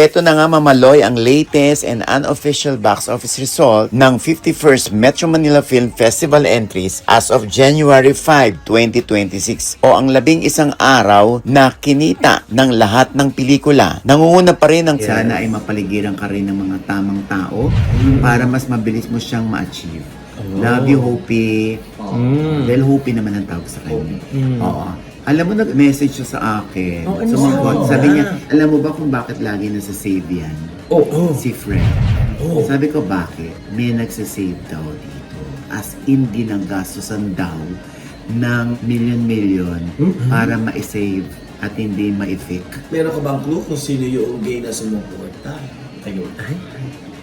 Eto na nga mamaloy ang latest and unofficial box office result ng 51st Metro Manila Film Festival entries as of January 5, 2026 o ang 11 araw na kinita ng lahat ng pelikula. Nangunguna pa rin ang sana ay mapaligiran ka rin ng mga tamang tao para mas mabilis mo siyang ma-achieve. Love you, Hopi. Dahil Hopi naman ang tawag sa kanya. Oo. Alam mo, nag-message siya sa akin. Sumagot. Sabi niya, alam mo ba kung bakit lagi nasa-save yan? Si Fred. Sabi ko, bakit? May nagsasave daw dito. As in, ginagastosan daw ng million-million para ma-save at hindi ma-fake. Meron ka bang clue kung sino yung gay na sumuporta? Ayun.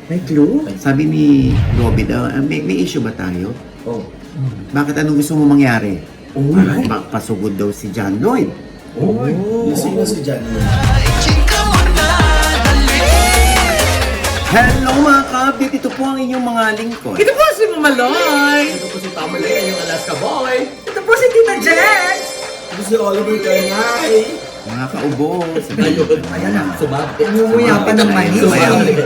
May clue? Sabi ni Robby daw, may issue ba tayo? Bakit anong gusto mo mangyari? Magpasugod daw si John Lloyd. Yung sino si John Lloyd? Hello mga kabit! Ito po ang inyong mga lingkod. Ito po si Mamaloy! Ito po si Tamalay, yung Alaska Boy. Ito po si Tita Jet! Ito si Oliver Carnay. Mga kaubo. Ayan na, umuya pa ng mani.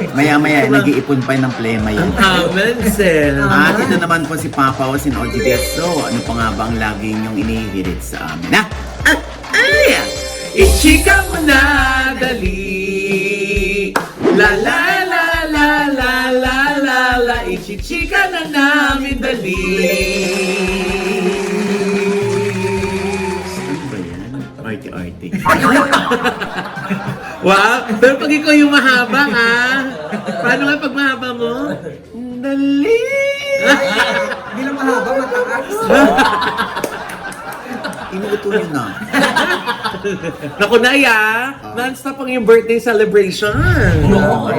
Maya-maya, nag-iipon pa ng plema yan. Amen, sir. At ito naman po si Papa o si Oji Deso. Ano pa nga ba ang lagi niyong inihirit sa amin? Ay! Ichika mo na, dali. La la la la la la la la. Ichichika na namin, dali. Ano ba yan? Arte-arte. Wow, pero pag ikaw yung mahaba, ha? Paano nga pag mahaba mo? Dali. Hindi lang mahaba, mataas. Inuuto niyo na. Naku, Naya, non-stop ang yung birthday celebration. Oo,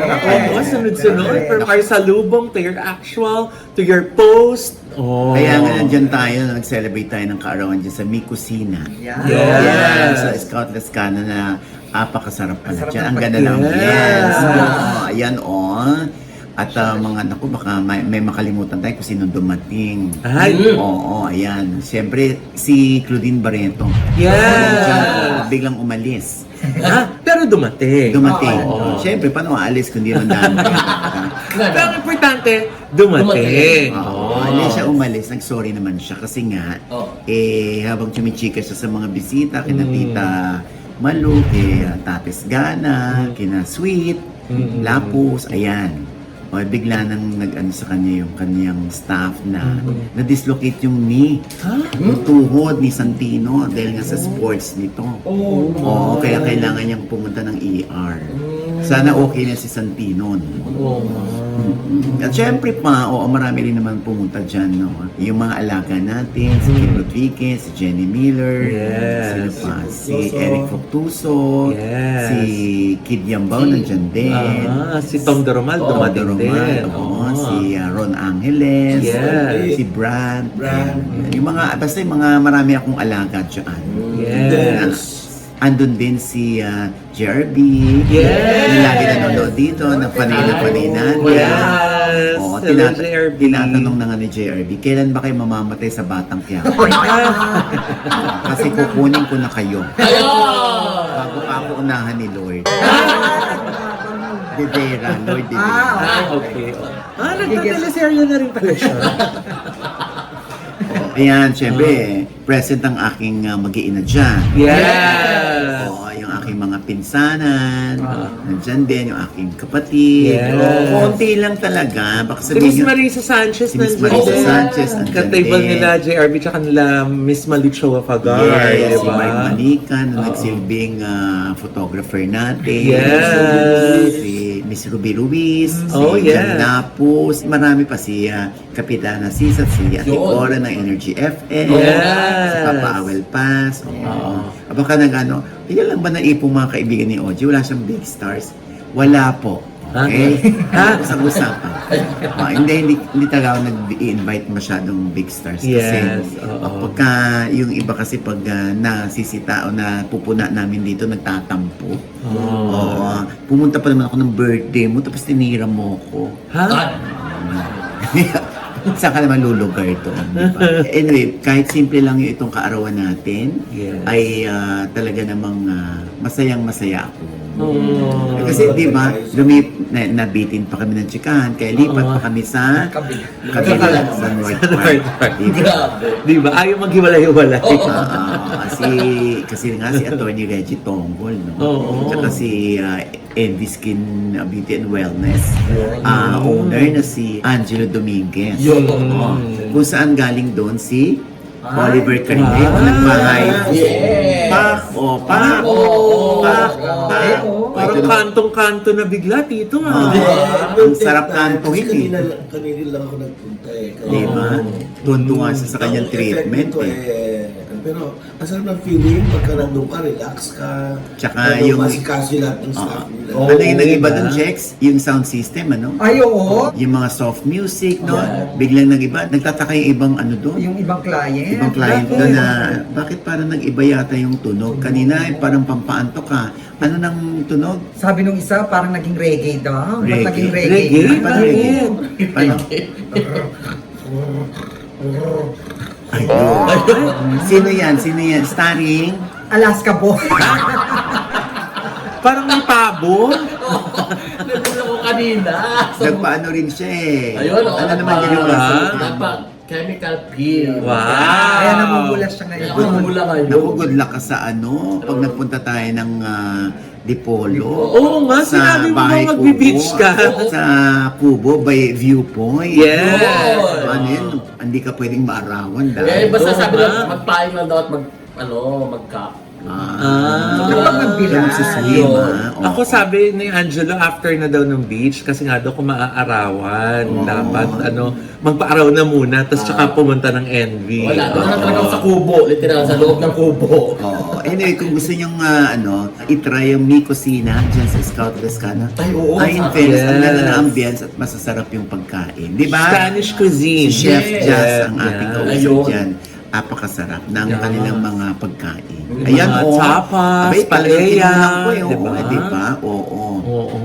sunod-sunod. From our salubong to your actual, to your post. Oh. Kaya nga nandyan tayo na nag-celebrate tayo ng kaarawan dyan sa Mi Kusina. Yes. Sa Scotland's Cana na apakasarap pala dyan. Ang ng ganda ng Yes. yes. Ayan At mga naku, baka may makalimutan tayo kung sino dumating. Ay. Oo, ayan. Siyempre, si Claudine Barreto. Yes. Nandiyan, biglang umalis. Pero dumating. Dumating. Oo. Siyempre, paano aalis kung di man dami? Pero ang importante, dumating. Hindi siya umalis, nag-sorry naman siya kasi nga, habang chumichika siya sa mga bisita, kina Tita Malu, kina Tapes Gana, kina Sweet, Lapus, ayan. O, bigla nang nag-ano sa kanya yung kanyang staff na na-dislocate yung knee, yung tuhod ni Santino dahil nga sa sports nito. Oo, kaya kailangan niyang pumunta ng ER. Sana okay na si Santino. At syempre pa, marami rin naman pumunta dyan, no? Yung mga alaga natin, si Kim Rodriguez, si Jenny Miller, sino pa? Si Eric Fructuso, Yes. si Kid Yambao, nandyan din. Si Tom Doromal, dumating din. Si Ron Angeles, Yes. si Brad. Yung mga, basta yung mga marami akong alaga dyan. Yes. Andun din si JRB. Yes. Yung lagi nanonood dito, na panay natin. Yes. Oo, Hello, JRB. tinatanong na nga ni JRB, kailan ba kayo mamamatay sa Batang Quiapo? Kasi kukunin ko na kayo. Bago pa ako unahan ni Lord. De Vera, Lord De Vera. Okay. Nagtateleserye na rin pala siya. Ayan, syempre, present ang aking mag-iina dyan. Yes. Oo, yung aking mga pinsanan, nandyan din yung aking kapatid. Yes. Konti lang talaga. Baka Si Miss sabihin Marisa Sanchez Si Miss nandiyan Marisa din. Sanchez nandiyan Katable din. nila JRB tsaka nila Miss Malicho Fagar. Yes, si diba? Mike Manika na nagsilbing photographer natin. Yes. Si Miss Ruby Ruiz, Oh, si yes. Jan Lapus, marami pa si Kapitana Sisat, si Ate Cora ng Energy FM, Yes. si Papa Awel Paz. Baka nag-ano, yan lang ba naipong mga kaibigan ni Oji? Wala siyang big stars? Wala po. Okay? Usap-usapan. Hindi talaga ako nag-invite masyadong big stars. Yes, Kasi oo. pagka yung iba kasi pag nasisita o napupuna namin dito, nagtatampo. Oo. Pumunta pa naman ako ng birthday mo, tapos tinira mo ko. Saan ka naman lulugar ito? Diba? Anyway, kahit simple lang yung itong kaarawan natin, Yes. ay talaga namang masayang-masaya ako. Kasi di ba, nabitin pa kami ng tsikahan, kaya lipat pa kami sa kabila sa North Park. Di ba? Ayaw maghiwalay-hiwalay. Kasi nga si Atty. Reggie Tongol, no? Tsaka si Envy Skin Beauty and Wellness owner na si Angelo Dominguez. Kung saan galing doon si Oliver Carneiro, nagpa-high. Pak. Parang kantong-kanto na bigla, Tito. Ang sarap kantuhin eh. Kanina lang ako nagpunta eh. Diba? Tuntua siya sa kanyang treatment eh. Pero ang sarap ng feeling pagka nandun ka, relax ka. Tsaka yung- masikaso lahat ng staff nila. Ano yung nag-iba dun, Jex? Yung sound system, ano? Ay, oo. Yung mga soft music, no? Biglang nag-iba. Nagtataka yung ibang ano doon. Yung ibang client. Ibang client doon na, bakit parang nag-iba yata yung tunog? Kanina, parang pampaantok ka. Ano nang tunog? Sabi nung isa, parang naging reggae daw. Ba't Reggae. naging Reggae? Paano reggae? Paano? Ayun. Sino yan? Starring? Alaska Boy. Parang may pabo. Nagpunta ko kanina. Nagpaano rin siya eh. Ayun, Ano naman yun yung Chemical peel. Wow. Kaya namumula siya ngayon. Namumula ngayon. Naku, good luck ka sa ano, pag nagpunta tayo ng Dipolo. Oo nga, sinabi mo ba Bahay magbe-beach Kubo, ka? Sa Kubo by Viewpoint. Yes. Ano yun, hindi ka pwedeng maarawan Eh, dahil. basta sabi Oo, lang, magpaing lang daw at mag-cup. Kapag nagbilan. Magsuswim, oo. Ako sabi ni Angelo after na daw ng beach kasi nga daw kung maaarawan dapat magpaaraw na muna tapos tsaka pumunta ng Envy. Wala, doon na talaga ako sa kubo. Literal, sa loob ng kubo. Oo. Anyway, kung gusto nyong itry yung Mi Cocina dyan sa Scout Lescana, Ay, oo. in fairness, ang Yes. ganda na ambience at masasarap yung pagkain. Di ba? Spanish cuisine. Si Chef Yes. Jazz ang ating Yeah. kausap Ayun. dyan. Napakasarap ng Yeah. kanilang mga pagkain. Mga Ayan, tapas, Abay, talagang paella, tinulang ko eh. diba? Oo, diba? Oo. Oo.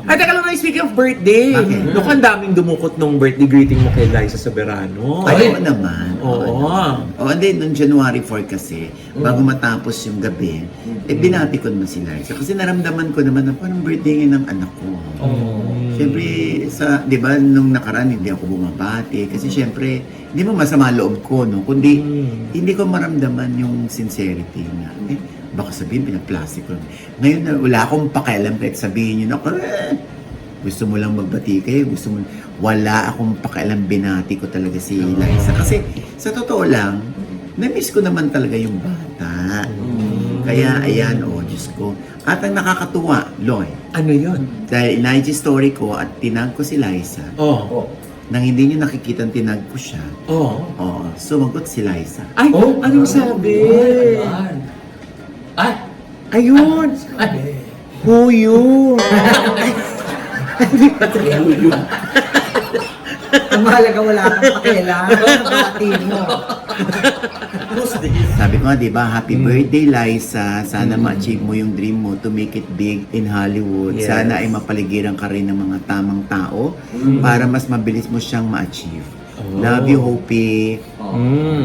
Ay, teka lang, speaking of birthday. Bakit? Naku, ang daming dumukot nung birthday greeting mo kay Liza Soberano. Ay, oo naman. Oo. O, hindi, noong January 4 kasi, bago matapos yung gabi, binati ko naman si Liza. Kasi naramdaman ko naman na parang birthday ngayon ng anak ko. Siyempre, di ba, nung nakaraan, hindi ako bumabati. Kasi siyempre, hindi mo masama loob ko, no? Kundi, hindi ko maramdaman yung sincerity na, baka sabihin, pinaplastic ko. Ngayon, wala akong pakialam kahit sabihin nyo na, gusto mo lang magbati kayo, wala akong pakialam, binati ko talaga si Liza. Kasi, sa totoo lang, na-miss ko naman talaga yung bata. Kaya, ayan, Diyos ko. At ang nakakatuwa, Loy, Ano yun? dahil in-IG story ko at tinag ko si Liza, Oh. nang hindi niyo nakikita tinag ko siya, Oh. sumagot si Liza. Ay, anong sabi? Ay! Ayun! Ay! Who you? Ang mahalaga wala kang pakialam. Bati mo. Sabi ko nga, di ba, happy birthday, Liza. Sana ma-achieve mo yung dream mo to make it big in Hollywood. Yes. Sana ay mapaligiran ka rin ng mga tamang tao para mas mabilis mo siyang ma-achieve. Love you, Hopi.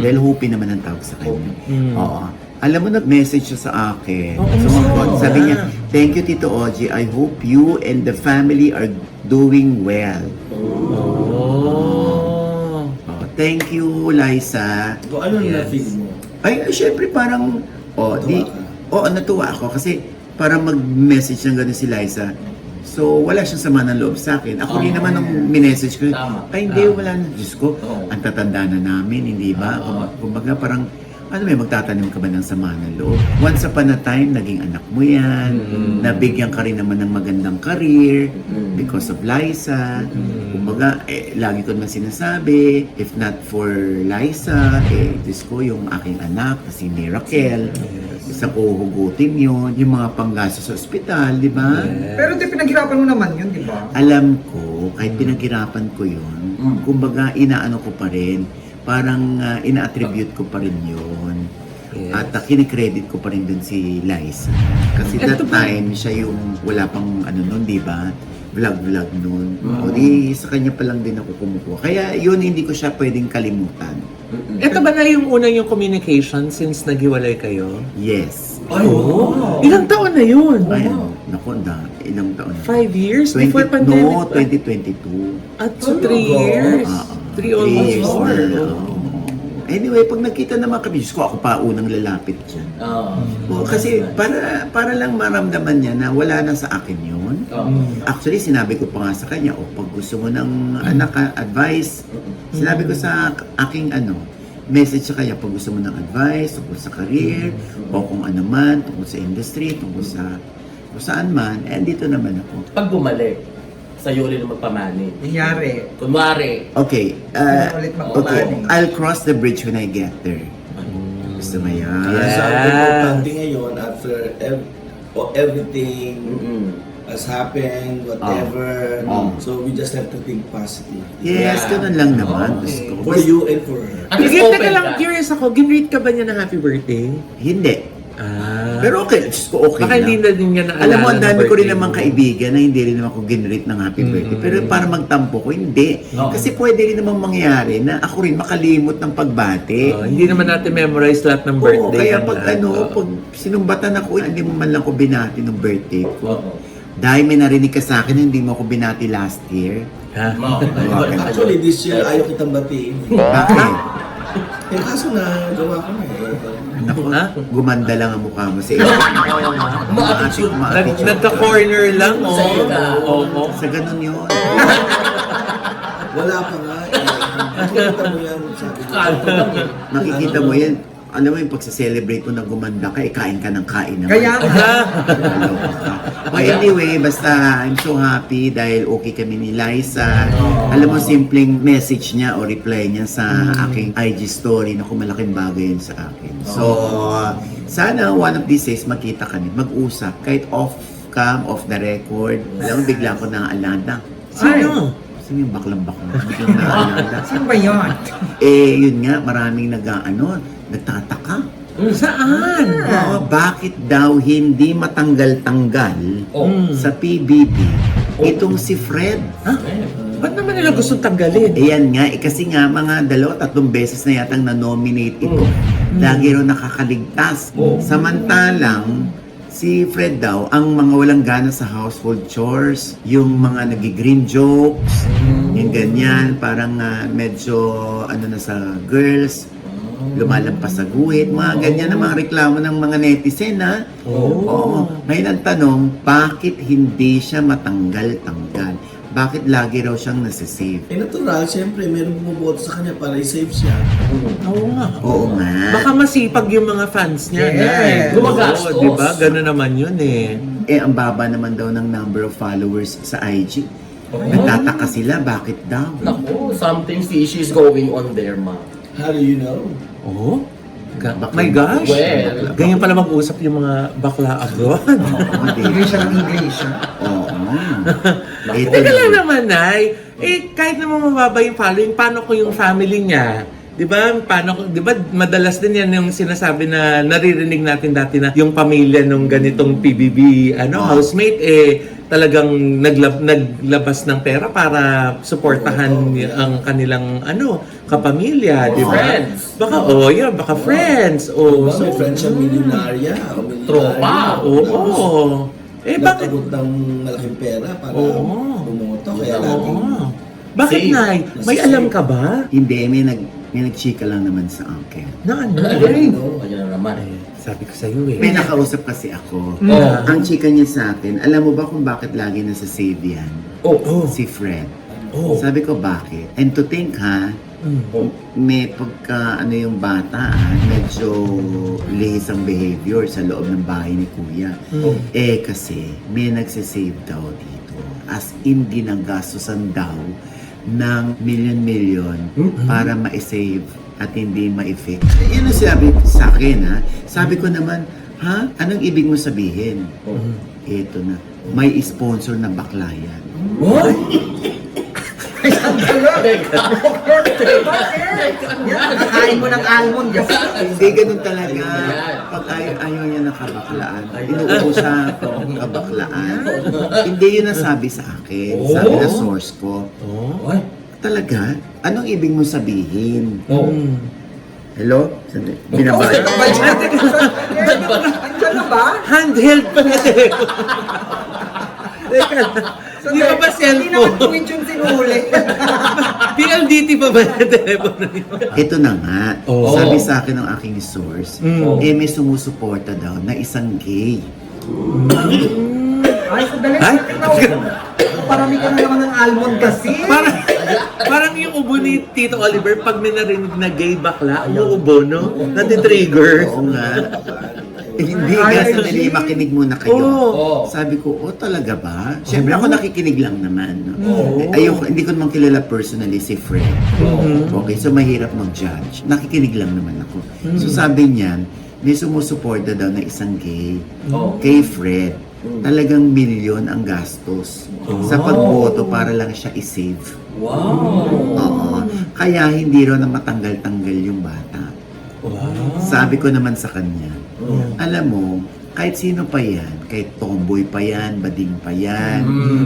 Dahil Hopi naman ang tawag sa kanya. Oo. Alam mo, nag-message siya sa akin. Sumagot. Sabi niya, thank you, Tito Oji. I hope you and the family are doing well. Thank you, Liza. So, ano na-feel mo? Ay, syempre parang, natuwa ako kasi parang mag-message ng gano'n si Liza. So, wala siyang sama ng loob sa akin. Ako rin naman nung minessage ko, Tama. ay hindi, wala na. Diyos ko, ang tatanda na namin, hindi ba? Kumbaga parang, magtatanim ka ba ng sama ng loob? Once upon a time, naging anak mo yan. Nabigyan ka rin naman ng magandang career because of Liza. Kumbaga, lagi ko naman sinasabi, if not for Liza, Diyos ko, yung aking anak, si Miracle, isang uhugutin yun, yung mga panggaso sa ospital, di ba? Pero di pinaghirapan mo naman yun, di ba? Alam ko, kahit pinaghirapan ko yun, kumbaga, inaano ko pa rin, parang ina-attribute ko pa rin yun. Yes. At kinikredit ko pa rin dun si Liza. Kasi that time, siya yung wala pang nun, di ba? vlog noon. O di sa kanya pa lang din ako kumukuha. Kaya yun, hindi ko siya pwedeng kalimutan. Ito ba na yung una yung communication since naghiwalay kayo? Yes. Oh. Ilang taon na yun? Ayun. Naku, ilang taon na. 5 years before pandemic? No, 2022. At so 3 years? Ah, 3 almost years 4. na. Anyway, pag nagkita naman kami, Diyos ko, ako pa unang lalapit dyan. Kasi para lang maramdaman niya na wala na sa akin yun. Actually, sinabi ko pa nga sa kanya, pag gusto mo ng advice, sinabi ko sa aking message sa kanya, pag gusto mo ng advice, tungkol sa career, o kung ano man, tungkol sa industry, tungkol sa kung saan man, dito naman ako. Pag bumalik, sa'yo ulit na magpamani. Nangyari. Kunwari, Okay, Ulit okay, magpapani. I'll cross the bridge when I get there. Gusto mo yan? Yes. Sa importante ngayon, after everything has happened, whatever, so we just have to think positive. Yes, ganun lang naman. Gusto ko. For you and for her. at least Sige, open teka lang, ka. curious ako, ginrate ka ba niya na happy birthday? Hindi. Ah. Pero okay, Diyos ko, okay Baka hindi na lang. din niya naalala. Alam mo, ang dami ng ko rin birthday namang mo. kaibigan na hindi rin naman ako ginrate ng happy birthday. Pero para magtampo ko, hindi. Kasi pwede rin namang mangyari na ako rin makalimot ng pagbati. Hindi naman natin memorize lahat ng birthday. Oo, kaya ng pag lahat. Oo. pag sinumbatan ako, hindi mo man lang ko binati ng birthday ko. Oo. Dahil may narinig ka sa akin na hindi mo ako binati last year. Ha? Actually, this year, ayaw kitang batiin. Bakit? Eh, kaso na, gawa ko na Naku, Ha? gumanda lang ang mukha mo sa iyo. Ma-attitude. Nagka-corner lang, oh. Sa'yo ka. Oo. Sa ganun yun. Wala pa nga. Nakikita mo yan, sabi ko. Kanto lang eh. Makikita mo yan. Alam mo yung pagsa-celebrate mo na gumanda ka, kain ka ng kain naman. Kaya nga. Naloko ka. But anyway, basta I'm so happy dahil okay kami ni Liza. Alam mo, simpleng message niya o reply niya sa aking IG story na malaking bagay yun sa akin. So, sana one of these days makita kami, mag-usap, kahit off-cam, off the record. Alam mo, bigla ko naalala. Sino? Sino yung baklang-baklang? Biglang naalala. Sino ba yun? Yun nga, maraming nagtataka. Saan? Oo, bakit daw hindi matanggal-tanggal sa PBB itong si Fred? Ha? Ba't naman nila gusto tanggalin? Ayan nga, kasi nga mga 2-3 beses na yatang na-nominate ito. Lagi raw nakakaligtas. Samantalang, si Fred daw, ang mga walang gana sa household chores, yung mga nag-green jokes, yung ganyan, parang medyo na sa girls, lumalampas sa guhit, mga ganyan na mga reklamo ng mga netizen, ha? Oo. Ngayon ang tanong, bakit hindi siya matanggal-tanggal? Bakit lagi raw siyang nasisave? Eh, natural, siyempre, meron bumuboto sa kanya para i-save siya. Oo nga. Oo nga. Baka masipag yung mga fans niya. Yes. Nay. Gumagastos. Oo, diba? Ganun naman yun eh. Ang baba naman daw ng number of followers sa IG. Nagtataka sila, bakit daw? Naku, something fishy is going on there, ma. How do you know? Oh? My gosh! Well, Ganyan pala mag-usap yung mga bakla abroad. English ng English. Oo. Ito Teka lang na. naman, Nay. Kahit naman mababa yung following, paano ko yung family niya? 'Di ba? Di ba madalas din yan yung sinasabi na naririnig natin dati na yung pamilya nung ganitong PBB housemate talagang naglabas ng pera para suportahan ang kanilang kapamilya, di ba? Friends. Baka baka friends. Diba, may friend siya milyonarya o milyonarya. Tropa. Oo. Bakit? Nagtagot ng malaking pera para Oo. bumoto. Kaya natin. Oo. Bakit, See? Nay? May alam ka ba? Hindi, may nagchika lang naman sa akin. Na ano? Ayun na naman. Sabi ko sa'yo eh. May nakausap kasi ako. Oh. Ang chika niya sa akin, alam mo ba kung bakit lagi nasa save yan? Oh. Si Fred. Oh. Sabi ko, bakit? And to think may pagka yung bata, medyo lihis ang behavior sa loob ng bahay ni Kuya. Kasi may nagsisave daw dito. As in, ginagastusan daw ng milyon-milyon para ma-save at hindi ma-effect. Yun ang sabi sa akin, ha? Sabi ko naman, ha? Anong ibig mo sabihin? Ito na, may sponsor na bakla yan. What? Ay, sabi Yan, kain mo ng almond. Yes. Hindi ganun talaga. Ayan. Pag ayaw niya ng kabaklaan, inuusa ko ng kabaklaan. Hindi yun ang sabi sa akin. Sabi na source ko. Ay. Talaga? Anong ibig mo sabihin? Oh. Hello? Binabay. Andiyan na ba? Handheld pa na telepono. Teka, di ba ba Hindi naman cellphone? tweet yung sinuli. PLDT pa ba na telepono niyo? Ito na nga. Oh. Sabi sa akin ng aking source, may sumusuporta daw na isang gay. Ay, sandali. Ay? Parami ka na naman ng almond kasi. Parang yung ubo ni Tito Oliver, pag may narinig na gay bakla, umuubo, no? Nati-trigger. Oo nga. Hindi nga, sandali, makinig muna kayo. Oo. Sabi ko, talaga ba? Siyempre ako nakikinig lang naman. No? Ayoko, hindi ko naman kilala personally si Fred. Okay, so mahirap mag-judge. Nakikinig lang naman ako. So sabi niya, may sumusuporta daw na isang gay kay Fred. Talagang milyon ang gastos sa pagboto para lang siya i-save. Wow. Oo. Kaya hindi raw na matanggal-tanggal yung bata. Sabi ko naman sa kanya, alam mo, kahit sino pa yan, kahit tomboy pa yan, bading pa yan,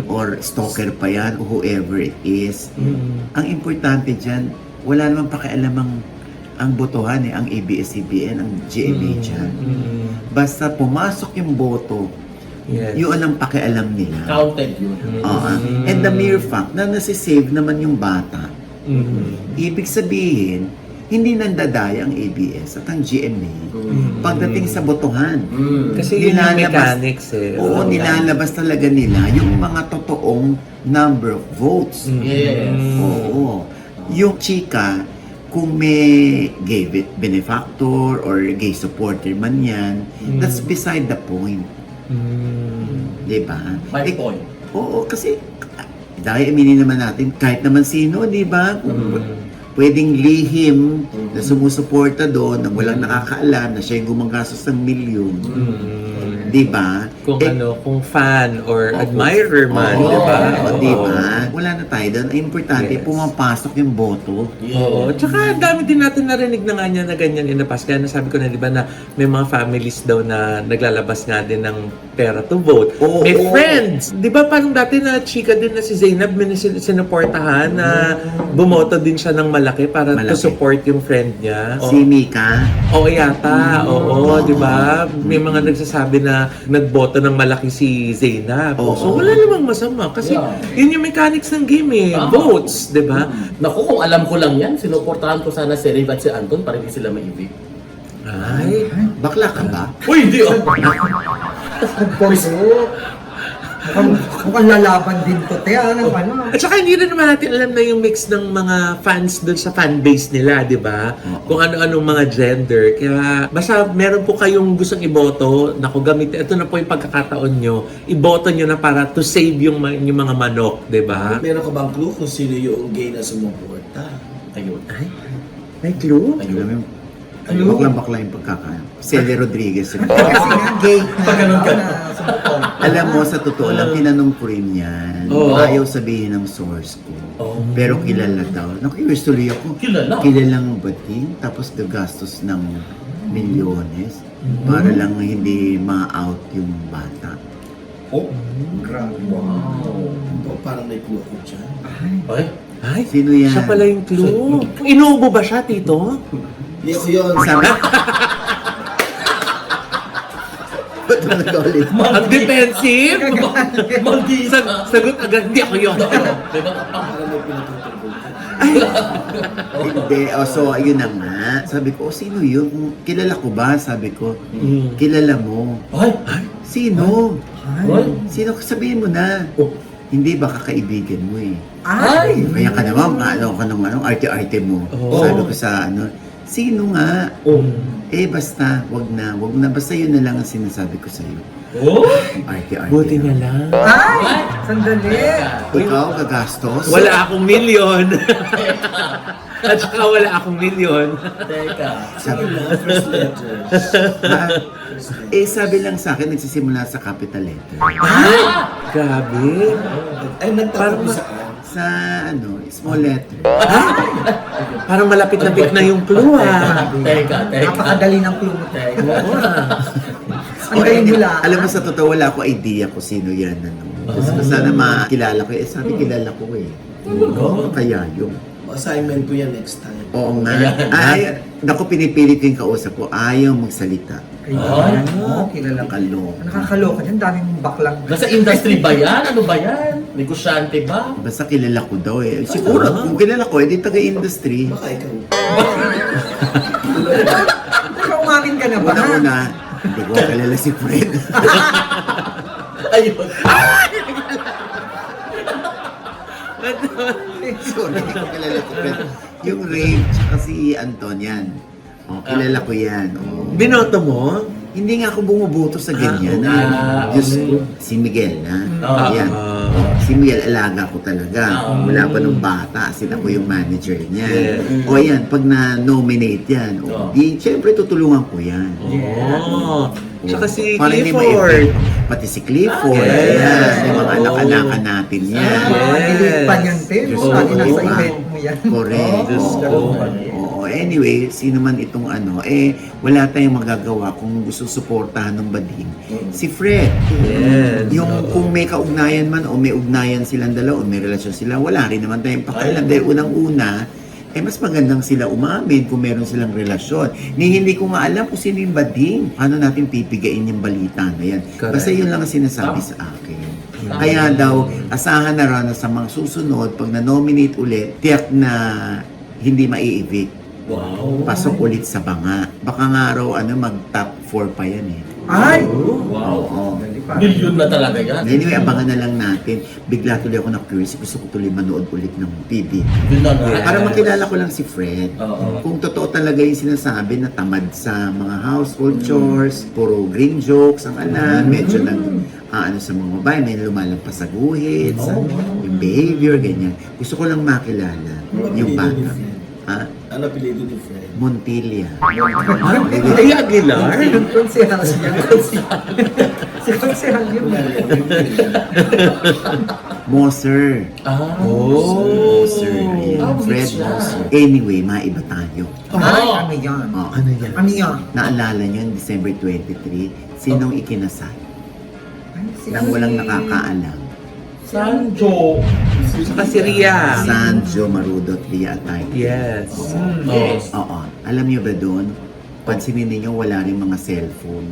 or stalker pa yan, or whoever it is, ang importante dyan, wala namang pakialam ang botohan ang ABS-CBN, ang GMA dyan. Basta pumasok yung boto, Yes. yun ang pakialam nila. Counted yun. Oo. And the mere fact na nasisave naman yung bata, ibig sabihin, hindi nandadaya ang ABS at ang GMA pagdating sa botohan. Kasi yun yung Nilalabas- mechanics eh. Oo, nilalabas talaga nila yung mga totoong number of votes. Yes. Oo. Yung chika, kung may gay benefactor or gay supporter man yan, that's beside the point. Diba? My Eh, point. Oo, kasi dahil aminin naman natin, kahit naman sino, di ba? Kung pwedeng lihim na sumusuporta doon, na walang nakakaalam, na siya yung gumagastos ng milyon. Di ba? Kung kung fan or admirer man, Oo, di ba? di ba? Wala na tayo doon. Ang importante, Yes. pumapasok yung boto. Oo. Tsaka dami din natin narinig na nga niya na ganyan in the past. Kaya nasabi ko na, di ba, na may mga families daw na naglalabas nga din ng pera to vote. Oo, May oo. friends. Di ba parang dati na chika din na si Zainab, may sinuportahan na bumoto din siya ng malaki para to Malaki. support yung friend niya. Si Mika, Oo yata, oo, di ba? May mga nagsasabi na nagboto ng malaki si Zainab. Oo. So wala namang masama kasi Yeah. yun yung mechanics ng game eh. Tama. Votes, di ba? Naku, kung alam ko lang yan, sinuportahan ko sana si Riv at si Anton para hindi sila maibig. Ay. bakla ka ba? Uy, hindi oh! Nagpuso. Mukhang lalaban din to, te. Ano? At saka hindi rin naman natin alam na yung mix ng mga fans doon sa fanbase nila, di ba? Kung ano-anong mga gender. Kaya basta meron po kayong gustong iboto, naku gamitin, ito na po yung pagkakataon nyo, iboto nyo na para to save yung mga manok, di ba? Meron ka bang clue kung sino yung gay na sumuporta? Ayun. Ay, may clue? Ayun. Baklang-bakla yung pagkakaano. Celia Rodriguez. Kasi nga, gay na. Pag ganun ka. Alam mo, sa totoo lang, tinanong ko rin yan. Oo. Ayaw sabihin ng source ko. Pero kilala daw. Naku-curious tuloy ako. Kilala? Kilalang bating, tapos gagastos ng milyones para lang hindi ma-out yung bata. Oh, Grabe. O, parang may clue ako dyan. ay. Ay, Sino yan? siya pala yung clue. Inuubo ba siya, Tito? Hindi ako yun. Sabi? Ba't mo nag-ulit? Ang defensive? Maldita. Sagot agad, hindi ako yun. Diba? Parang may pinatutugol ka. Hindi. So, ayun na nga. Sabi ko, sino yun? Kilala ko ba? Sabi ko, kilala mo. Ay. Sino? Ay. Sino? Sabihin mo na. Hindi ba kakaibigan mo eh. Ay! Kaya ka naman, arte-arte mo. Oo. Sabi ko sa sino nga? Basta, wag na. Basta yun na lang ang sinasabi ko sa'yo. Oh. Arte-arte. Buti na lang. Ay! Sandali! Ikaw, gagastos? Wala akong milyon. At saka wala akong milyon. Teka. Sabi, First letter. sabi lang sa akin, nagsisimula sa capital letter. Grabe. Ay, nagtatapos Parang saan? Sa small letter. Parang malapit-lapit na yung clue ah. Teka. Napakadali ng clue mo. Oo ah. Ang galing nila. Alam mo, sa totoo, wala ko idea kung sino yan. Gusto ko sana makilala ko. Sabi kilala ko eh. Kaya yung. Assignment ko yan next time. Oo nga. Ay, naku, pinipilit ko yung kausap ko. Ayaw magsalita. Kaya, kilala ka. Nakaloka. Nakakaloka dyan, dami mong baklang. Nasa industry ba yan? Ano ba yan? Negosyante ba? Basta kilala ko daw eh. Siguro, kung kilala ko, edi taga-industry. Baka ikaw. Ikaw, umamin ka na ba? Una-una, hindi ko kilala si Fred. Ayun. Sorry, hindi ko kilala si Fred. Yung Ray, tsaka si Anton yan. Kilala ko yan. Binoto mo? Hindi nga ako bumuboto sa ganyan. Diyos ko, si Miguel na. Yan. Si Miguel, alaga ko talaga. Mula pa nung bata, sila ko yung manager niya. O yan, pag na-nominate yan, syempre tutulungan ko yan. Oo. Tsaka si Para hindi Clifford. Pati si Clifford. Yes. Yan. Yung mga anak-anakan natin yan. Madilit pa niyan, Tim. Diyos Lagi ko, nasa diba? event mo yan. Correct. Diyos ko. Oo. Anyway, sino man itong wala tayong magagawa kung gusto suportahan ng bading. Si Fred. Yes. Yung kung may kaugnayan man o may ugnayan silang dalawa o may relasyon sila, wala rin naman tayong pakialam. Dahil unang-una, mas magandang sila umamin kung meron silang relasyon. Hindi ko nga alam kung sino yung bading. Paano natin pipigain yung balita na yan? Correct. Basta yun lang ang sinasabi sa akin. Kaya daw, asahan na raw na sa mga susunod, pag na-nominate ulit, tiyak na hindi mai-evict. Wow. Pasok ulit sa banga. Baka nga raw, mag-top 4 pa yan eh. Ay! Wow. Oo. Milyon na talaga yan. Anyway, abangan na lang natin. Bigla tuloy ako na-curious. Gusto ko tuloy manood ulit ng TV. Yun na nga. Para makilala ko lang si Fred. Oo. Kung totoo talaga yung sinasabi na tamad sa mga household chores, puro green jokes ang alam, medyo sa mga babae, may lumalampas sa guhit, sa yung behavior, ganyan. Gusto ko lang makilala yung bata. Ha? Ano apelido ni Fred? Montilla. Ay, Aguilar? Konsehal siya. Si Konsehal yun. Moser. Moser. Ayan. Ah, Fred siya. Moser. Anyway, maiba tayo. Ay, ano yan? Ano yan? Ano yan? Naalala nyo, December 23, sinong ikinasal? Nang walang nakakaalam. Sanjo. Saka si Ria. Sanjo Marudo at Ria Atay. Yes. Yes. Oo. Alam nyo ba doon? Pansinin ninyo, wala rin mga cellphone.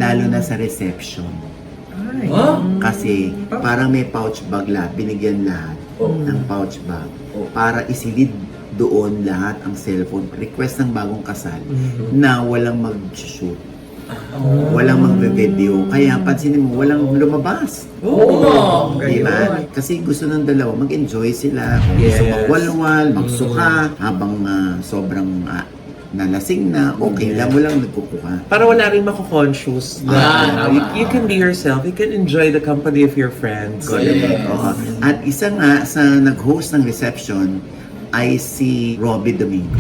Lalo na sa reception. Ay. Huh? Kasi parang may pouch bag lahat. Binigyan lahat ng pouch bag. Para isilid doon lahat ang cellphone. Request ng bagong kasal na walang mag-shoot. Walang magbe-video. Kaya pansinin mo, walang lumabas. Oo. Diba? Kasi gusto ng dalawa, mag-enjoy sila. Kung gusto Yes. magwalwal, magsuka, habang sobrang nalasing na, okay lang, walang nagkukuha. Para wala rin mako-conscious na you can be yourself, you can enjoy the company of your friends. Oo. At isa nga sa nag-host ng reception ay si Robbie Domingo.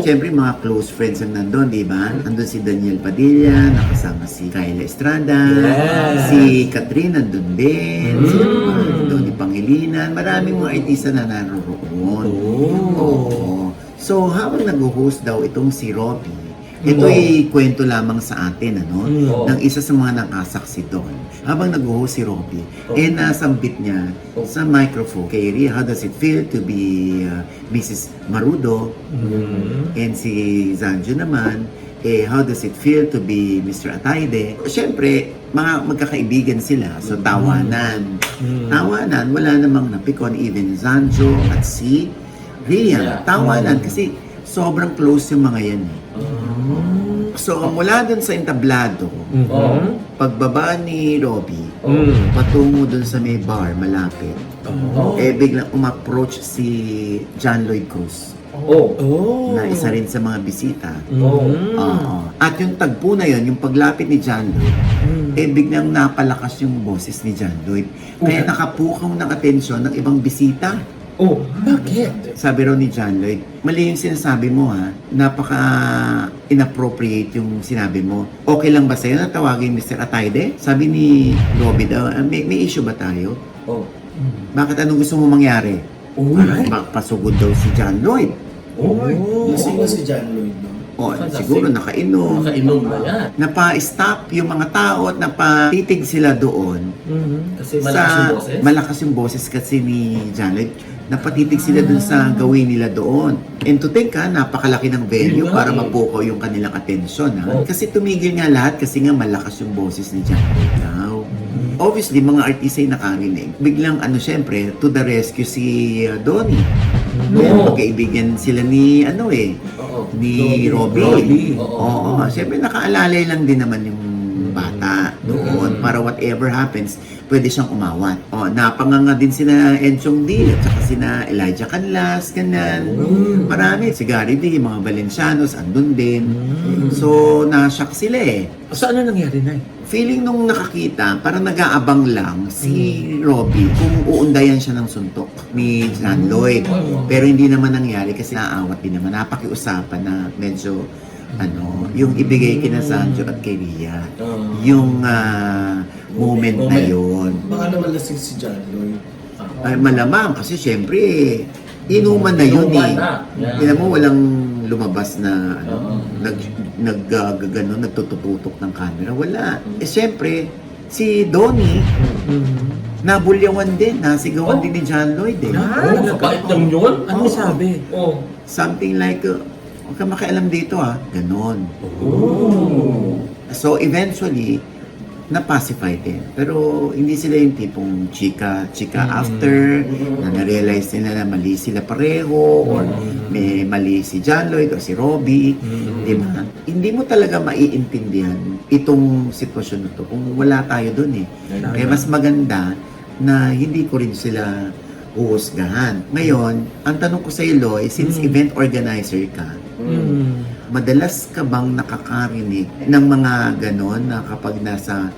Siyempre, mga close friends ang nandun, di ba? Nandun si Daniel Padilla, nakasama si Kyla Estrada, Yes. si Catherine nandun din, si nandun, ni Pangilinan, maraming mga artista na naroon. Oo. So, habang nag-host daw itong si Robbie, ito'y kwento lamang sa atin, ng isa sa mga nakasaksi doon. Habang nag-host si Robbie, nasambit niya sa microphone kay Ria, how does it feel to be Mrs. Marudo? And si Zanjo naman, how does it feel to be Mr. Atayde? Siyempre, mga magkakaibigan sila, so tawanan. Tawanan, wala namang napikon, even Zanjo at si Ria. Tawanan, kasi sobrang close yung mga yan. So, mula dun sa entablado, pagbaba ni Robbie, patungo dun sa may bar, malapit, biglang umapproach si John Lloyd Cruz, na isa rin sa mga bisita. At yung tagpo na yun, yung paglapit ni John Lloyd, biglang napalakas yung boses ni John Lloyd. Kaya nakapukaw ng atensyon ng ibang bisita. Oh, bakit? Sabi raw ni John Lloyd, mali yung sinasabi mo ha, napaka-inappropriate yung sinabi mo. Okay lang ba sa'yo na tawagin Mr. Atayde? Sabi ni Robby daw, may issue ba tayo? Oh. Bakit anong gusto mo mangyari? Oh. Pasugod daw si John Lloyd. Lasing na si John Lloyd, no? O, siguro nakainom. Nakainom na yan. Napa-stop yung mga tao at napatitig sila doon. Kasi malakas yung boses. Malakas yung boses kasi ni John Lloyd. Napatitig sila dun sa gawin nila doon. And to think ha, napakalaki ng venue Yun nga para eh. mapukaw yung kanilang atensyon ha. Oh. Kasi tumigil nga lahat kasi nga malakas yung boses ni John Lloyd daw. Obviously, mga artista ay nakarinig. Biglang, syempre, to the rescue si Donnie. No. Magkaibigan sila ni, Oo. ni Robby. Robby. Oo. Oo, siyempre nakaalalay lang din naman yung bata doon para whatever happens, pwede siyang umawat. Napanganga din sina Enchong D at saka sina Elijah Canlas, ganyan. Marami, si Gary D, mga Valencianos, andun din. So, na-shock sila eh. So ano nangyari na? Feeling nung nakakita, parang nag-aabang lang si Robby kung uundayan siya ng suntok ni John Lloyd. Pero hindi naman nangyari kasi naawat din naman. Napakiusapan na medyo yung ibigay kina Sancho at kay Ria. Yung moment na yun. Baka naman lasing si John Lloyd. Ay, malamang kasi syempre, inuman na yun eh. Inuman na. Yeah. Tingnan mo, walang lumabas na nagtututok ng camera. Wala. Eh syempre, si Donnie, nabulyawan din, nasigawan din ni John Lloyd eh. Oh, kabait lang yun. Ano sabi? Oh. Something like, huwag ka makialam dito ganon. So eventually, na-pacify din. Pero hindi sila yung tipong chika after, na na-realize nila na mali sila pareho, or may mali si John Lloyd o si Robby. Diba? Hindi mo talaga maiintindihan itong sitwasyon na to kung wala tayo dun eh. Kaya mas maganda na hindi ko rin sila uhusgahan. Ngayon, ang tanong ko sa iyo, Loy, since event organizer ka, madalas ka bang nakakarinig ng mga ganon na kapag nasa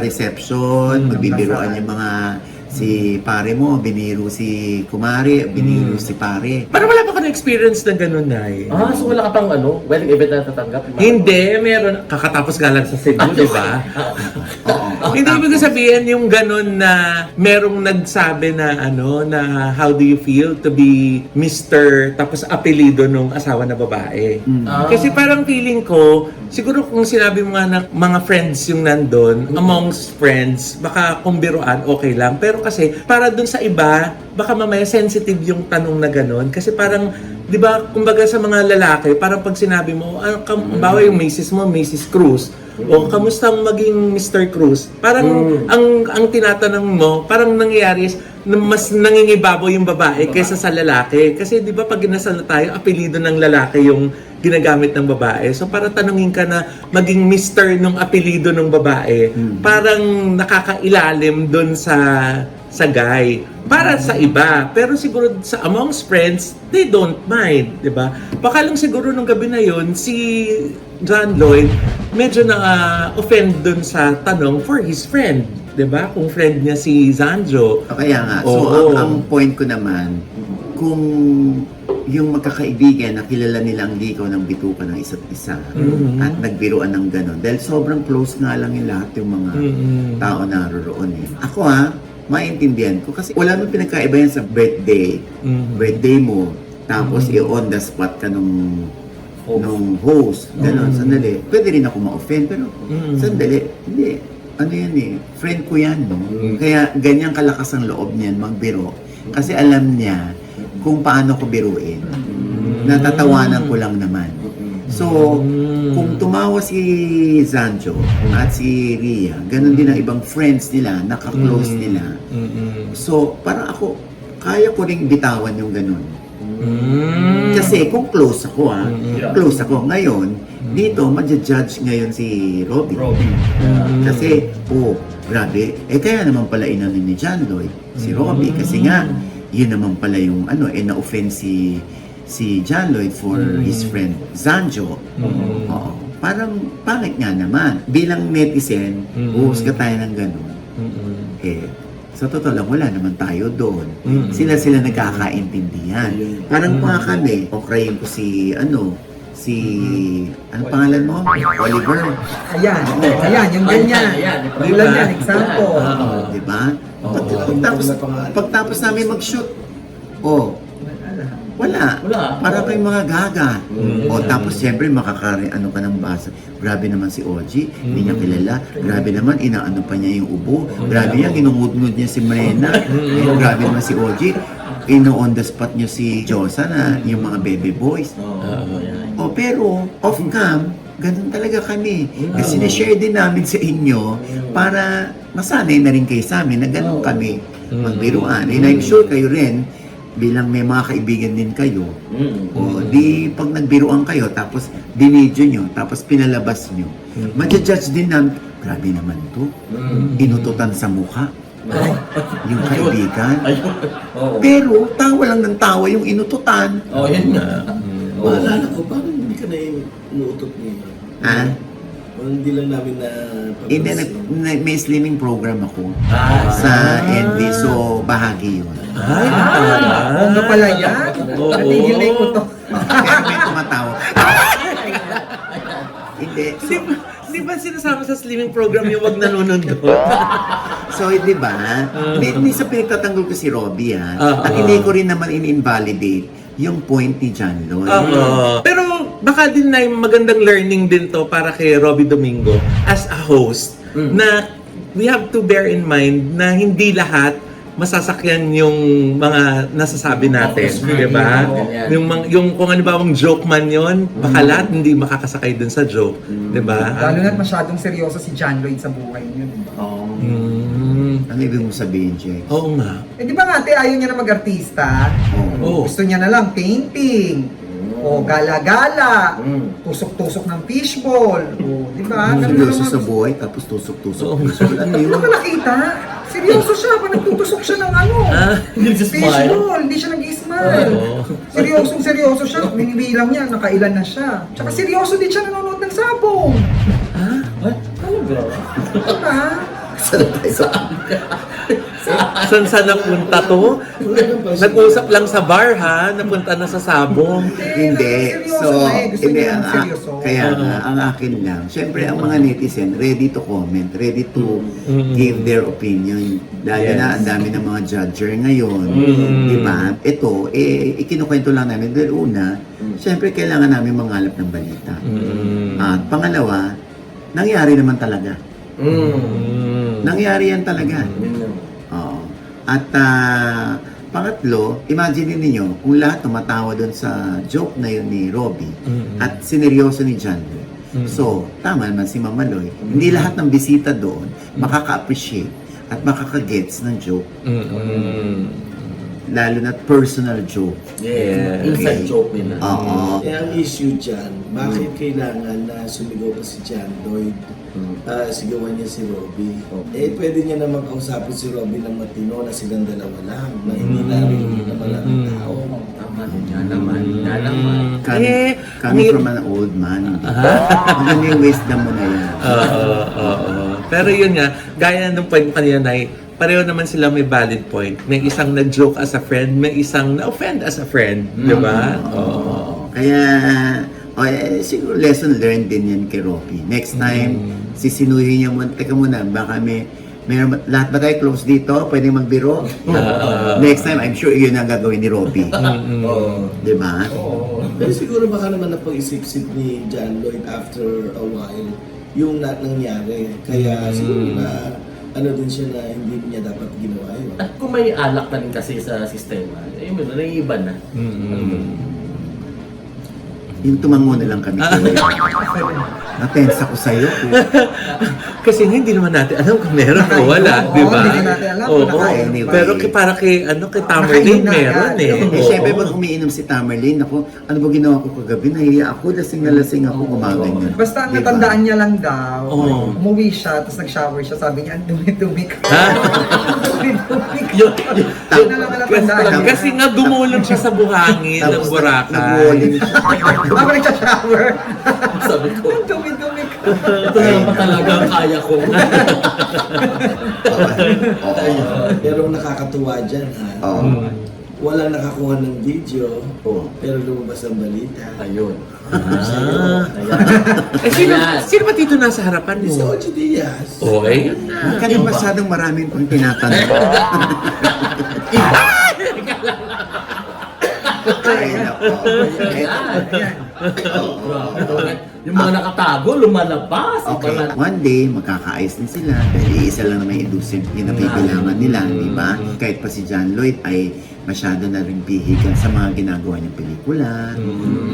reception, magbibiruan yung mga si pare mo, biniro si kumare, biniro si pare. Parang wala pa ka na-experience na gano'n na eh. So wala ka pang wedding event na tatanggap? Hindi, meron. Kakatapos nga lang sa Cebu, di ba? Oo. Hindi ibig sabihin yung gano'n na merong nagsabi na na how do you feel to be Mr. tapos apelido nung asawa na babae. Kasi parang feeling ko, siguro kung sinabi mo nga na mga friends yung nandun, amongst friends, baka kung biruan, okay lang. Pero kasi, para dun sa iba, baka mamaya sensitive yung tanong na gano'n. Kasi parang, di ba, kumbaga sa mga lalaki, parang pag sinabi mo, bawa yung Mrs. mo, Mrs. Cruz, o kamustang maging Mr. Cruz, parang ang tinatanong mo, parang nangyayari is, na mas nangingibabaw yung babae kaysa sa lalaki. Kasi di ba pag ginasal na tayo, apelido ng lalaki yung ginagamit ng babae. So para tanungin ka na maging Mr. nung apelido ng babae, parang nakakailalim dun sa guy. Para sa iba. Pero siguro sa amongst friends, they don't mind, di ba? Baka lang siguro nung gabi na yun, si John Lloyd medyo na-offend dun sa tanong for his friend. 'Di ba? Kung friend niya si Zanjo. Kaya nga. So, Oo. ang point ko naman, kung yung magkakaibigan na kilala nila ang ligaw ng bituka ng isa't isa at nagbiruan ng gano'n. Dahil sobrang close nga lang yung lahat yung mga tao na naroroon eh. Ako maintindihan ko kasi wala nang pinagkaiba yan sa birthday. Birthday mo, tapos i-on the spot ka nung host. Gano'n, sandali. Pwede rin ako ma-offend, pero sandali, hindi. Ano yan eh, friend ko yan, no? Kaya ganyang kalakas ang loob niyan magbiro. Kasi alam niya kung paano ko biruin. Natatawanan ko lang naman. So, kung tumawa si Zanjo at si Ria, ganun din ang ibang friends nila, naka-close nila. So, parang ako, kaya ko ring bitawan yung ganun. Kasi kung close ako close ako. Ngayon, dito, madja-judge ngayon si Robby. Kasi, grabe. Kaya naman pala inamin ni John Lloyd, si Robby. Kasi nga, yun naman pala yung, na-offend si John Lloyd for his friend Zanjo. Oo. Parang, pangit nga naman. Bilang netizen, uhusga tayo ng ganun. Sa totoo lang, wala naman tayo doon. Sila nagkakaintindihan. Parang pa kami, okrayin ko si, ano pangalan mo? Oliver. Ayan, yung ganyan. Ayan. Tulad yan, example. Di ba? Pagtapos namin mag-shoot, wala. Para kayong mga gaga. Tapos siyempre ano ka ng basa. Grabe naman si Oji, hindi niya kilala. Grabe naman, inaano pa niya yung ubo. Grabe niya, ginungudngud niya si Marena. Grabe naman si Oji, on the spot niya si Josa na yung mga baby boys. Pero off-cam, ganun talaga kami. Kasi na-share din namin sa inyo para masanay na rin kayo sa amin na ganun kami magbiruan. And I'm sure kayo rin, bilang may mga kaibigan din kayo, di pag nagbiruan kayo, tapos binidyo nyo, tapos pinalabas nyo, madjudge din namin, grabe naman to, inututan sa mukha. Yung kaibigan. Pero tawa lang ng tawa yung inututan. Yun nga. Maalala ko, bakit hindi ka na inuutot niya? Hindi lang namin na Hindi, may slimming program ako sa NB, so bahagi yun. Oo nga pala yan. Natigil na yung utok. Kaya may tumatawa. Hindi. Di ba sinasama sa slimming program yung wag nanonood doon? So, di ba? Hindi sa pinagtatanggol ko si Robbie, at hindi ko rin naman in-invalidate yung point ni John Lloyd. Pero baka din na magandang learning din to para kay Robbie Domingo as a host na we have to bear in mind na hindi lahat masasakyan yung mga nasasabi natin, di ba? Yung kung ano ba ang joke man yon, baka lahat hindi makakasakay dun sa joke, di ba? Lalo na't masyadong seryoso si John Lloyd sa buhay niyo. Ano ibig mong sabihin, Jay? Oo nga. Di ba nga, ate, ayaw niya na mag-artista? Oo. Gusto niya na lang painting. O gala-gala. Tusok-tusok ng fishball. O, di ba? Seryoso sa buhay, tapos tusok-tusok. Ano Hindi yun? ka nakita? Seryoso siya. Pag nagtutusok siya ng fishball. Hindi siya nag-smile. Seryoso siya. Minibilang niya, nakailan na siya. Tsaka seryoso din siya nanonood ng sabong. Diba? Saan napunta to? Nag-usap lang sa bar ha, napunta na sa sabong. Hindi. Seryoso So, na eh. Gusto hindi. niya ng seryoso. Kaya nga, ang akin lang, syempre ang mga netizen, ready to comment, ready to give their opinion. Lalo na ang dami ng mga judger ngayon. Di ba? Ito, ikinukwento lang namin. Dahil una, syempre kailangan namin mangalap ng balita. At pangalawa, nangyari naman talaga. Nangyari yan talaga. Oo. At pangatlo, imagine ninyo kung lahat tumatawa doon sa joke na yun ni Robbie at sineryoso ni John Lloyd. So, tama naman si Mama Loy. Hindi lahat ng bisita doon makaka-appreciate at makaka-gets ng joke. Lalo na personal joke. Yeah. Inside joke nila. Oo. ang issue dyan, bakit kailangan na sumigaw pa si John Lloyd? Sigawan niya si Robbie. Pwede niya naman kausapin si Robbie ng matino na silang dalawa lang, na hindi narinig naman ang tao. Tama naman. Coming from an old man. Maganda yung wisdom mo na yan. Pero yun nga, gaya nung point kanina na pareho naman sila may valid point. May isang nag-joke as a friend, may isang na-offend as a friend. Di ba? Kaya, siguro lesson learned din yan kay Robbie. Next time, sisinuhin niya mo, teka muna, baka lahat ba tayo close dito? Pwede magbiro? Next time, I'm sure yun ang gagawin ni Robbie. Di ba? Pero siguro baka naman napag-isip-isip ni John Lloyd after a while yung nangyari. Kaya siguro na din siya na hindi niya dapat ginawa yun. At kung may alak na rin kasi sa sistema, naiiba na. Yung tumango na lang kami. Natense ako sa'yo. Kasi hindi naman natin alam kung meron o wala, di ba? Hindi natin alam. Anyway. Pero para kay Tamerlane meron Siyempre, pag umiinom si Tamerlane, ako, ano ba ginawa ko kagabi? Nahiya ako, lasing na lasing ako, gumaganyan. Basta ang Diba? natandaan niya lang daw, Oo. umuwi siya, tapos nag-shower siya, sabi niya, ang dumi-dumi ko. Ha? Dumi-dumi ko. Yun. Yun na lang ang natandaan niya. Kasi nga gumulong siya sa buhangin ng Boracay. Nag-walling siya. Habang nag-shower, Sabi ko. ang dumi-dumi ko. Ito na lang ba talaga ang kaya ko? Pero ang nakakatuwa dyan ha, walang nakakuha ng video, pero lumabas ang balita. Ayun. Eh, sino ba dito nasa harapan Si mo? Ocho Diaz. Oh, ayun na. Huwag ka na masyadong maraming pang tinatanong. Ay, nako. Yung mga nakatago, lumalabas. Okay, one day, magkakaayos din sila dahil iisa lang naman yung industriya yung napipilangan nila, di ba? Kahit pa si John Lloyd ay masyado na rin pihigan sa mga ginagawa niyang pelikula,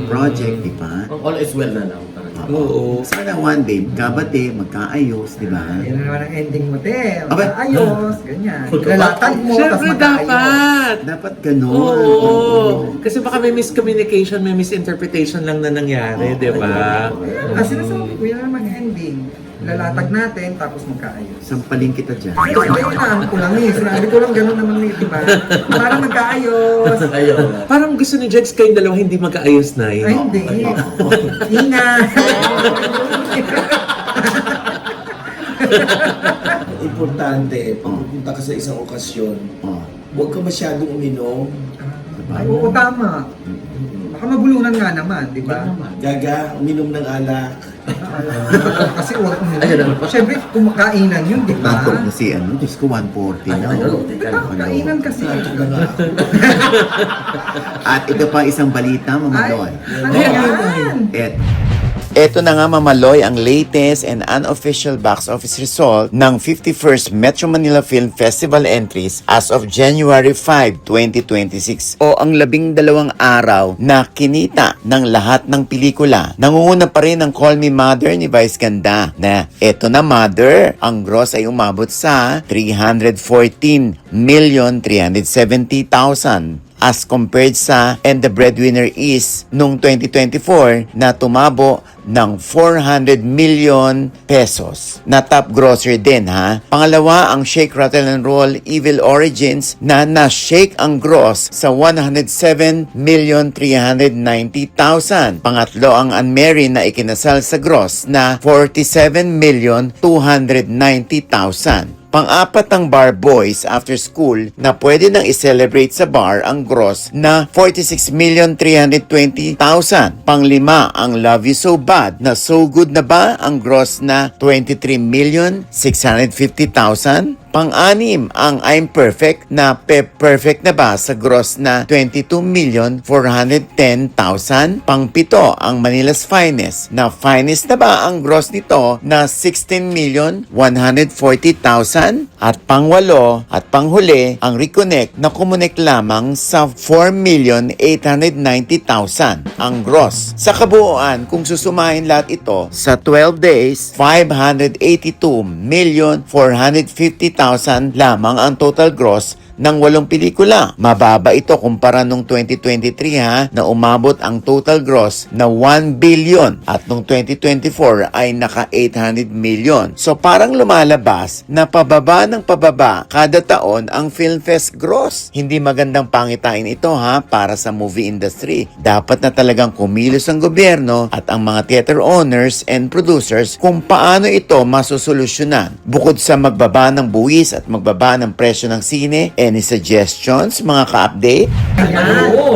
project, di ba? All is well na lang. Oo. Sana one day, magkabati, magkaayos, di ba? Yan na naman ang ending mo, te. Aba. Ayos, ganyan. Lalatag mo, tapos Siyempre magkaayos. dapat. Dapat ganun. Oo. Kasi baka may miscommunication, may misinterpretation lang na nangyari, di ba? Ah, sinasabi ko, yan naman ang ending. Lalatag natin, tapos magkaayos. Sampaling kita dyan. Ito, inaan ko lang eh. Sinabi ko lang gano'n naman eh, di ba? Para magkaayos. Ayun. Parang gusto ni Jex kayong dalawa hindi magkaayos na Ay, yun. hindi. Ingat. Importante, pag pupunta ka sa isang okasyon, Oh. huwag ka masyadong uminom. Ay, oo, tama. Baka mabulunan nga naman, di ba? Gaga, uminom ng alak. Kasi wala Siyempre, kumakainan yun, di ba? Bakit na si ano? Diyos ko, 140 na. Kainan kasi. At ito pa isang balita, Mama Ay, Loy. ano yan? Ito na nga, Mama Loy, ang latest and unofficial box office result ng 51st Metro Manila Film Festival entries as of January 5, 2026 o ang 12 araw na kinita ng lahat ng pelikula. Nangunguna pa rin ang Call Me Mother ni Vice Ganda na eto na Mother, ang gross ay umabot sa 314,370,000 as compared sa And the Breadwinner Is nung 2024 na tumabo ng 400 million pesos na top grosser din ha. Pangalawa ang Shake, Rattle and Roll Evil Origins na na-shake ang gross sa 107,390,000. Pangatlo ang Unmarried na ikinasal sa gross na 47,290,000. Pang-apat ang Bar Boys After School na pwede nang i-celebrate sa bar ang gross na 46,320,000. Pang-lima ang Love You So Bad na so good na ba ang gross na 23,650,000. Pang-anim ang I'm Perfect na perfect na ba sa gross na 22,410,000. Pang-pito ang Manila's Finest na finest na ba ang gross nito na 16,140,000. At pang-walo at panghuli ang Reconnect na kumunik lamang sa 4,890,000 ang gross. Sa kabuuan, kung susumahin lahat ito sa 12 days, 582,450,000 lamang ang total gross ng 8 pelikula. Mababa ito kumpara nung 2023 ha, na umabot ang total gross na 1 billion at nung 2024 ay naka 800 million. So parang lumalabas na pababa ng pababa kada taon ang Film Fest gross. Hindi magandang pangitain ito ha para sa movie industry. Dapat na talagang kumilos ang gobyerno at ang mga theater owners and producers kung paano ito masusolusyonan. Bukod sa magbaba ng buwis at magbaba ng presyo ng sine, any suggestions, mga ka-update?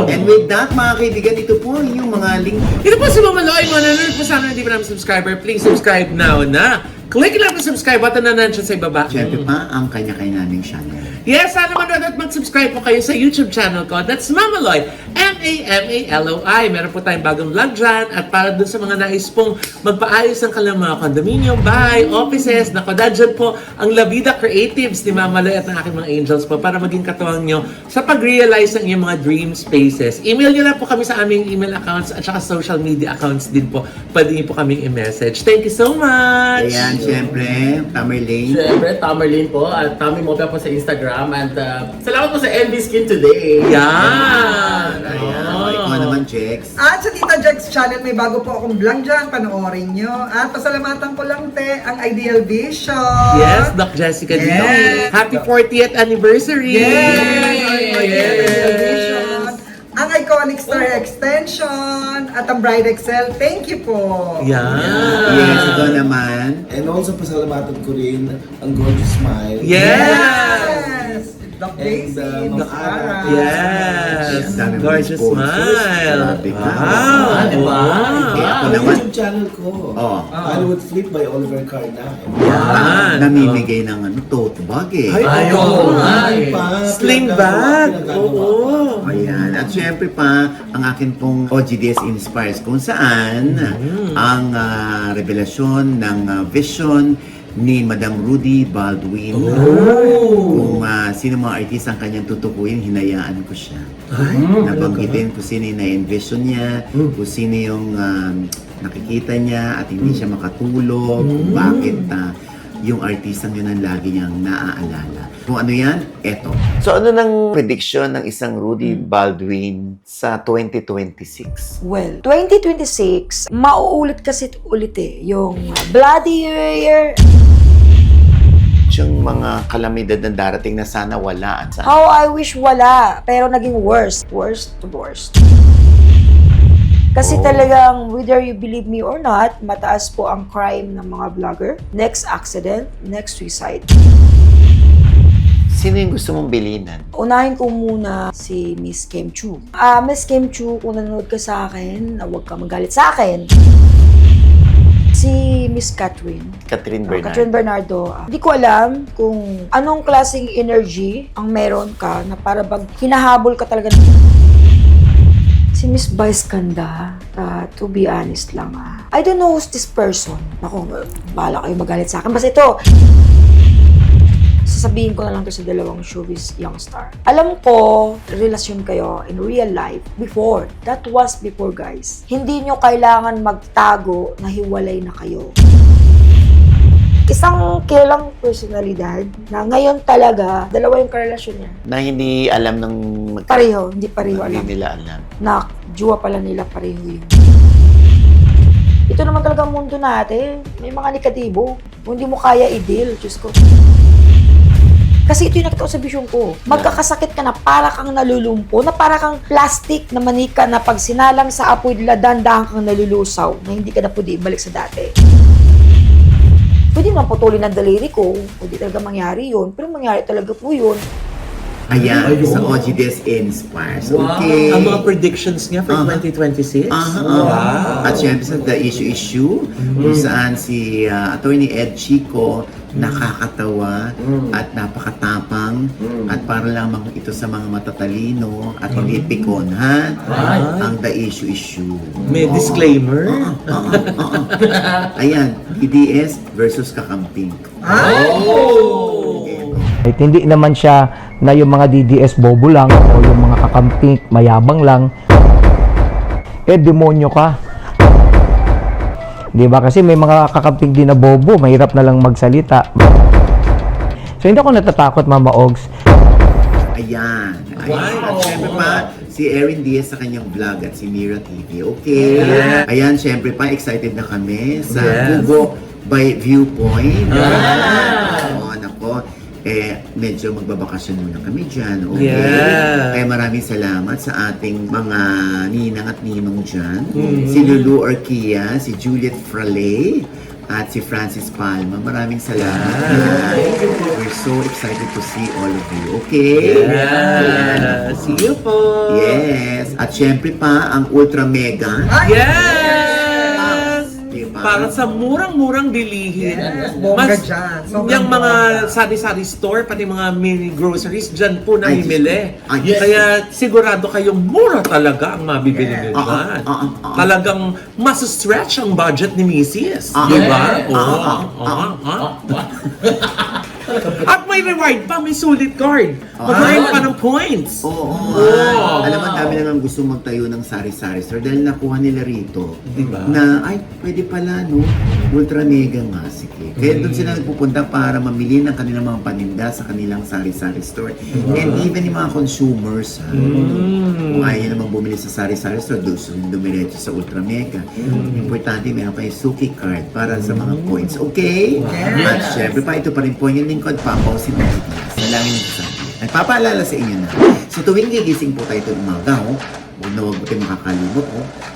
And with that, mga kaibigan, ito po yung mga link. Ito po si Mama Loy, manonood po sana hindi pa namin subscriber. Please subscribe now na. Click lang ang subscribe button na nandiyan sa ibaba. Siyempre pa, ang kanya-kanya naming channel. Yes, sana manood at mag-subscribe po kayo sa YouTube channel ko. That's Mama Loy. M-A-M-A-L-O-I. Meron po tayong bagong vlog dyan. At para dun sa mga nais pong magpaayos ng kanilang mga condominium, bahay, offices, nakoda dyan po ang La Vida Creatives ni Mama Loy at ng aking mga angels po para maging katuwang nyo sa pag-realize ng inyong mga dream spaces. Email nyo lang po kami sa aming email accounts at saka social media accounts din po. Pwede nyo po kaming i-message. Thank you so much! Ayan, siyempre, Tamerlane. Siyempre, Tamerlane po at Tami Mopia po sa Instagram and salamat po sa MB Skin today. Yan! Ayan, ikaw naman, Jex. At sa Tita Jex channel, may bago po akong vlog dyan. Panoorin nyo. At pasalamatan ko lang, te, ang Ideal Vision. Yes, Doc Jessica Yes. Dino. Happy 40th anniversary! Yes! Yes! Ang iconic Sonic Star Extension at ang Bright Excel. Thank you po. Yes, ito naman. And also, pasalamatan ko rin ang Gorgeous Smile. Yes! Doc And Daisy, Doc Doc Ara. Yes! Ang dami mong Gorgeous sponsors. smile. Grabe ka. Wow! Diba? Eh, ako Ang naman. YouTube channel ko. Oh. Hollywood Flip by Oliver Carnal. Yan. Namimigay ng tote bag eh. Ay, oo nga eh. Sling bag. Oo. Ayan. At syempre pa, ang akin pong OGDS Inspires kung saan ang revelasyon ng vision ni Madam Rudy Baldwin. Kung sino mga artist ang kanyang tutukuyin, hinayaan ko siya. Nabanggitin kung sino yung na-envision niya, kung sino yung nakikita niya at hindi siya makatulog, kung bakit yung artistang yun ang lagi niyang naaalala. Kung ano yan, eto. So ano nang prediction ng isang Rudy Baldwin sa 2026? Well, 2026, mauulit kasi ulit eh. Yung Bloody Year. Yung mga kalamidad na darating na sana wala at sana. How I wish wala. Pero naging worst. Worst to worst. Kasi talagang, whether you believe me or not, mataas po ang crime ng mga vlogger. Next accident, next suicide. Sino yung gusto mong bilinan? Unahin ko muna si Miss Kim Chu. Miss Kim Chu, kung nanonood ka sa akin, huwag ka magalit sa akin. Si Miss Catherine. Catherine Bernardo. Catherine Bernardo. Hindi ko alam kung anong klaseng energy ang meron ka na para bang hinahabol ka talaga. Si Miss Vice Ganda, to be honest lang I don't know who's this person. Naku, bahala kayo magalit sa akin. Basta ito, sasabihin ko na lang to sa dalawang showbiz young star. Alam ko, relasyon kayo in real life before. That was before, guys. Hindi nyo kailangan magtago na hiwalay na kayo. Isang kilalang personalidad na ngayon talaga, dalawa yung karelasyon niya. Na hindi alam ng Pareho, hindi pareho alam. Hindi nila alam. Na juwa pala nila pareho yun. Ito naman talaga ang mundo natin. May mga negatibo. Kung hindi mo kaya i-deal, Diyos ko. Kasi ito yung nakita ko sa vision ko. Magkakasakit ka na para kang nalulumpo, na para kang plastic na manika na pag sinalang sa apoy nila, dandahan kang nalulusaw, na hindi ka na pwede ibalik sa dati. Pwede naman putulin ang daliri ko, pwede talaga mangyari yun, pero mangyari talaga po yun. Ayan, sa OGDS Inspires. Okay. Ang mga predictions niya for 2026. Wow. At syempre sa The Issue, kung saan si Attorney Ed Chico nakakatawa at napakatapang at para lamang ito sa mga matatalino at hindi pikon, ha? Ang The Issue. May disclaimer. Ayan, DDS versus Kakamping. At hindi naman siya na yung mga DDS bobo lang o yung mga kakamping mayabang lang. Demonyo ka. Di ba? Kasi may mga kakamping din na bobo, mahirap na lang magsalita. So hindi ako natatakot, Mama Ogs. Ayan. At syempre pa, si Erin Diaz sa kanyang vlog at si Mira TV. Okay? Ayan, syempre pa, excited na kami sa Google by Viewpoint. Oo, nako. Medyo magbabakasyon muna kami dyan. Okay? Kaya maraming salamat sa ating mga ninang at ninong dyan. Si Lulu Orquia, si Juliet Fraley, at si Francis Palma. Maraming salamat. We're so excited to see all of you. Okay? Yeah. See you po. Yes. At syempre pa, ang Ultra Mega. Yes! Diba? Para sa murang-murang bilihin. Yes, bongga dyan. Sobrang Yung mga bongga. sari-sari store, pati mga mini groceries, dyan po Ay, namimili. Diyos ko. Ay, Kaya sigurado kayong mura talaga ang mabibili nyo dyan. Talagang mas-stretch ang budget ni Mrs. Di ba? At may reward pa, may sulit card. Mag-earn pa ng points. Oo. Alam mo, dami naman gusto magtayo ng sari-sari store dahil nakuha nila rito. Diba? Na, ay, pwede pala, no? Ultra mega nga, sige. Kaya doon sila nagpupunta para mamili ng kanilang mga paninda sa kanilang sari-sari store. And even yung mga consumers, ha? Kung ayaw namang bumili sa sari-sari store, doon dumiretso sa ultra mega. Importante, meron pa yung Suki card para sa mga points. Okay? At syempre pa, ito pa rin po yung lingkod, Pampaw si Pagkikilas. Nalangin nito sa akin. Nagpapaalala sa inyo na, sa tuwing gigising po tayo ito umaga, na huwag mo tayo makakalimot,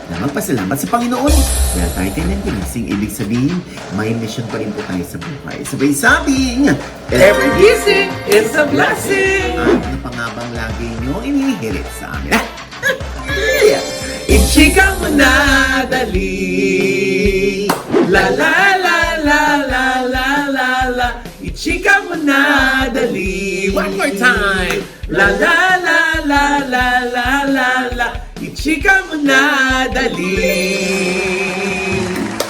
na magpasalamat sa Panginoon. Dahil tayo tayo ginising, ibig sabihin, may mission pa rin po tayo sa buhay. Sabay sabing, Every gising is a blessing! Ano pa nga bang lagi nyo inihirit sa amin? Ichika mo na dali. La la la la la la la la. Ichika mo na dali. One more time. La la la la la la la la. Ichika mo na dali.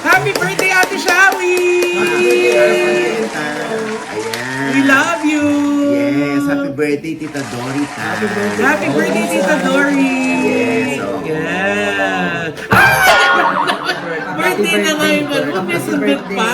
Happy birthday, Ate Shawi! We love you! Yes, happy birthday, Tita Dorita. Happy birthday, Tita Dory! Yes, oo. Yeah! Birthday na ngayon, pero may sunod pa.